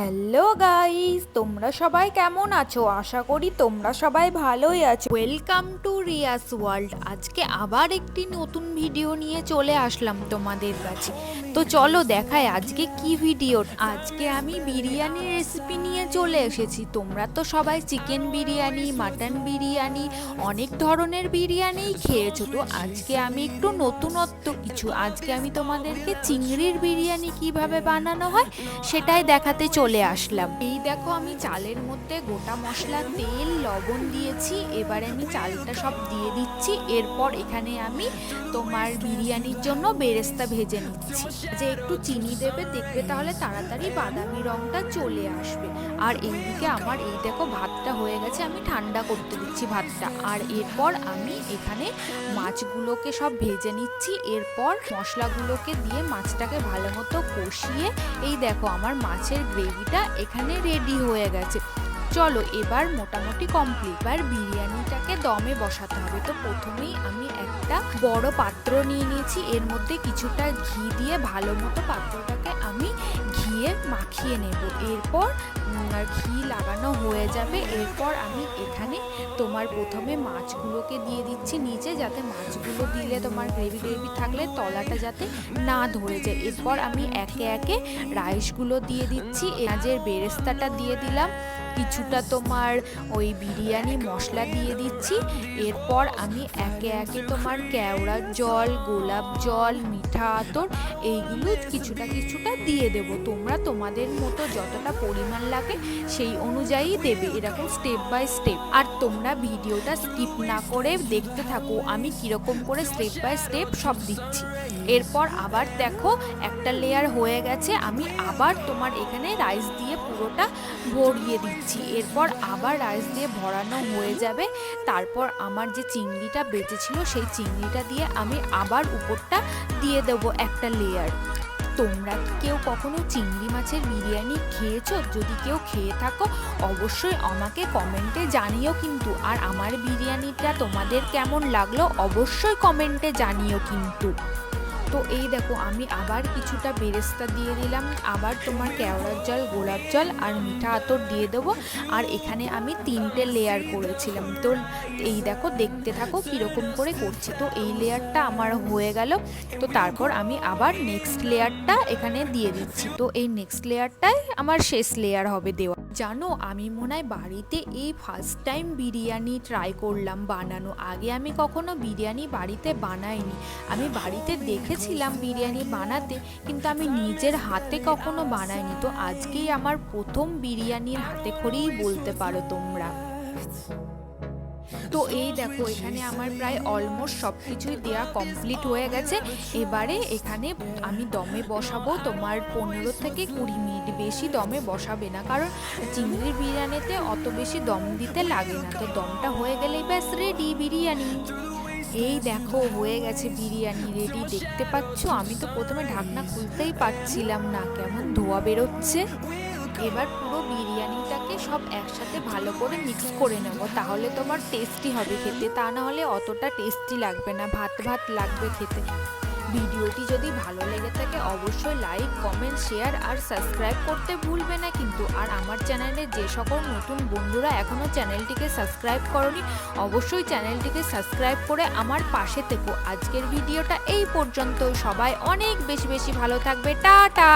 Hello guys, তোমরা সবাই কেমন আছো? আশা করি তোমরা সবাই ভালোই আছো। Welcome to Riya's world. আজকে আবার একটি নতুন ভিডিও নিয়ে চলে আসলাম তোমাদের কাছে। তো চলো দেখাই আজকে কি ভিডিও। আজকে আমি বিরিয়ানির রেসিপি নিয়ে চলে এসেছি। তোমরা তো সবাই চিকেন বিরিয়ানি, মাটন বিরিয়ানি, অনেক ধরনের বিরিয়ানিই খেয়েছো। তো আজকে আমি একটু নতুনত্ব কিছু, আজকে আমি তোমাদেরকে চিংড়ির বিরিয়ানি কিভাবে বানানো হয় সেটাই দেখাতে চলে আসলাম। এই দেখো, আমি চালের মধ্যে গোটা মশলা, তেল, লবণ দিয়েছি। এবারে আমি চালটা সব দিয়ে দিচ্ছি। এরপর এখানে আমি তোমার বিরিয়ানির জন্য বেরেস্তা ভেজে নিচ্ছি। যে একটু চিনি দেবে, দেখবে তাহলে তাড়াতাড়ি বাদামি রংটা চলে আসবে। আর এইদিকে আমার এই দেখো ভাতটা হয়ে গেছে, আমি ঠান্ডা করতে দিচ্ছি ভাতটা। আর এরপর আমি এখানে মাছগুলোকে সব ভেজে নিচ্ছি। এরপর মশলাগুলোকে দিয়ে মাছটাকে ভালো মতো কষিয়ে এই দেখো আমার মাছের গ্রেভিটা এখানে রেডি হয়ে গেছে। চলো এবার মোটামুটি কমপ্লিট। এবার বিরিয়ানিটাকে দমে বসাতে হবে। তো প্রথমেই আমি একটা বড় পাত্র নিয়ে নিয়েছি, এর মধ্যে কিছুটা ঘি দিয়ে ভালো মতো পাত্রটাকে আমি ঘিয়ে মাখিয়ে নেব। এরপর ঘি লাগানো হয়ে যাবে। এরপর আমি এখানে তোমার প্রথমে মাছগুলোকে দিয়ে দিচ্ছি নিচে, যাতে মাছগুলো দিলে তোমার গ্রেভি থাকলে তলাটা যাতে না ধরে যায়। এরপর আমি একে একে রাইসগুলো দিয়ে দিচ্ছি, পেঁয়াজের বেরেস্তাটা দিয়ে দিলাম, কিছুটা তোমার ওই বিরিয়ানি মশলা দিয়ে দিচ্ছি। এরপর আমি একে একে তোমার কেওড়ার জল, গোলাপ জল, মিঠা আতর এইগুলো কিছুটা কিছুটা দিয়ে দেব। তোমরা তোমাদের মতো যতটা পরিমাণ লাগে সেই অনুযায়ী দেবে, এরকম স্টেপ বাই স্টেপ। আর তোমরা ভিডিওটা স্কিপ না করে দেখতে থাকো আমি কিরকম করে স্টেপ বাই স্টেপ সব দিচ্ছি। এরপর আবার দেখো একটা লেয়ার হয়ে গেছে, আমি আবার তোমার এখানে রাইস দিয়ে পুরোটা ভরিয়ে দিচ্ছি। এরপর আবার রাইস দিয়ে ভরানো হয়ে যাবে। তারপর আমার যে চিংড়িটা বেঁচেছিল সেই চিংড়িটা দিয়ে আমি আবার উপরটা দিয়ে দেবো একটা লেয়ার। তোমরা কি কেউ কখনো চিংড়ি মাছের বিরিয়ানি খেয়েছো? যদি কেউ খেয়ে থাকো অবশ্যই আমাকে কমেন্টে জানিও কিন্তু। আর আমার বিরিয়ানিটা তোমাদের কেমন লাগলো অবশ্যই কমেন্টে জানিও কিন্তু। তো এই দেখো আমি আবার কিছুটা বেরেস্তা দিয়ে দিলাম, আবার তোমার কেওড়ার জল, গোলাপ জল আর মিঠা আতর দিয়ে দেবো। আর এখানে আমি 3টে লেয়ার করেছিলাম। তো এই দেখো দেখতে থাকো কীরকম করে করছি। তো এই লেয়ারটা আমার হয়ে গেল। তো তারপর আমি আবার নেক্সট লেয়ারটা এখানে দিয়ে দিচ্ছি। তো এই নেক্সট লেয়ারটাই আমার শেষ লেয়ার হবে দেওয়া। জানো, আমি মনে হয় বাড়িতে এই ফার্স্ট টাইম বিরিয়ানি ট্রাই করলাম বানানো। আগে আমি কখনো বিরিয়ানি বাড়িতে বানাইনি। আমি বাড়িতে দেখেছিলাম বিরিয়ানি বানাতে, কিন্তু আমি নিজের হাতে কখনো বানাইনি। তো আজকেই আমার প্রথম বিরিয়ানির হাতে খড়িই বলতে পারো তোমরা। তো এই দেখো এখানে আমার প্রায় অলমোস্ট সব কিছুই দেওয়া কমপ্লিট হয়ে গেছে। এবারে এখানে আমি দমে বসাবো তোমার 15 থেকে 20 মিনিট। বেশি দমে বসাবে না, কারণ চিংড়ির বিরিয়ানিতে অত বেশি দম দিতে লাগে না। তো দমটা হয়ে গেলেই ব্যাস রেডি বিরিয়ানি। এই দেখো হয়ে গেছে বিরিয়ানি রেডি, দেখতে পাচ্ছ? আমি তো প্রথমে ঢাকনা খুলতেই পারছিলাম না, কেমন ধোয়া বেরোচ্ছে। এবার পুরো বিরিয়ানিটাকে সব একসাথে ভালো করে মিক্স করে নেব, তাহলে তোমার টেস্টি হবে খেতে। তা না হলে অতটা টেস্টি লাগবে না, ভাত ভাত লাগবে খেতে। ভিডিওটি যদি ভালো লেগে থাকে অবশ্যই লাইক, কমেন্ট, শেয়ার আর সাবস্ক্রাইব করতে ভুলবে না কিন্তু। আর আমার চ্যানেলে যে সকল নতুন বন্ধুরা এখনও চ্যানেলটিকে সাবস্ক্রাইব করনি অবশ্যই চ্যানেলটিকে সাবস্ক্রাইব করে আমার পাশে থেকো। আজকের ভিডিওটা এই পর্যন্ত। সবাই অনেক বেশি বেশি ভালো থাকবে। টাটা।